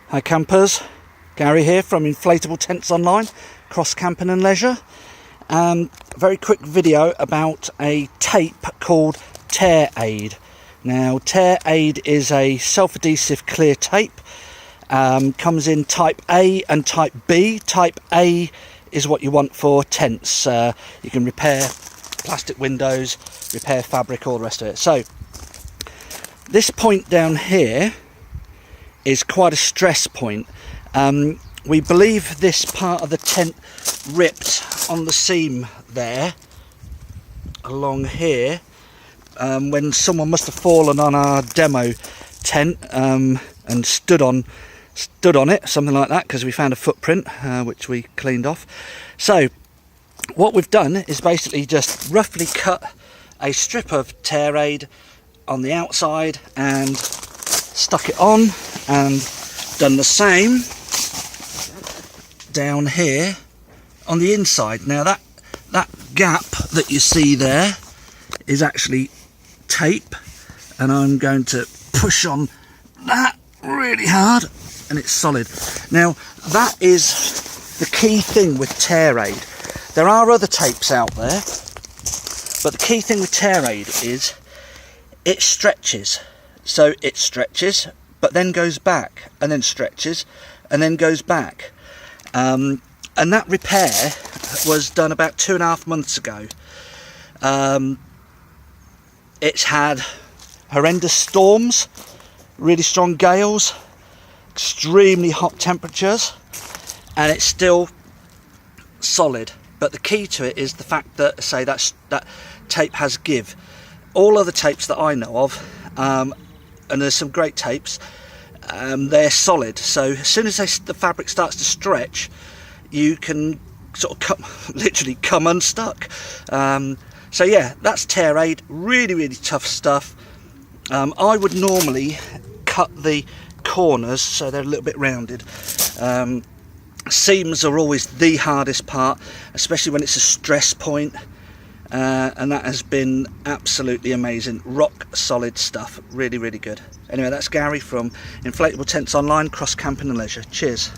Hi campers, Gary here from Inflatable Tents Online, Cross Camping and Leisure. Very quick video about a tape called Tear Aid. Now Tear Aid is a self-adhesive clear tape, comes in type A and type B. Type A is what you want for tents. You can repair plastic windows, repair fabric, all the rest of it. So this point down here is quite a stress point. We believe this part of the tent ripped on the seam there along here when someone must have fallen on our demo tent and stood on it, something like that, because we found a footprint which we cleaned off. So what we've done is basically just roughly cut a strip of Tear Aid on the outside and stuck it on, and done the same down here on the inside. Now that gap that you see there is actually tape, and I'm going to push on that really hard and it's solid. Now that is the key thing with Tear Aid. There are other tapes out there, but the key thing with Tear Aid is it stretches. So it stretches, but then goes back, and then stretches, and then goes back. And that repair was done about 2.5 months ago. It's had horrendous storms, really strong gales, extremely hot temperatures, and it's still solid. But the key to it is the fact that, say, that tape has give. All other tapes that I know of, and there's some great tapes, they're solid, so as soon as the fabric starts to stretch, you can sort of literally come unstuck. So yeah, that's Tear Aid. Really tough stuff. I would normally cut the corners so they're a little bit rounded. Seams are always the hardest part, especially when it's a stress point. And that has been absolutely amazing. Rock solid stuff. Really good. Anyway, that's Gary from Inflatable Tents Online, Cross Camping and Leisure. Cheers.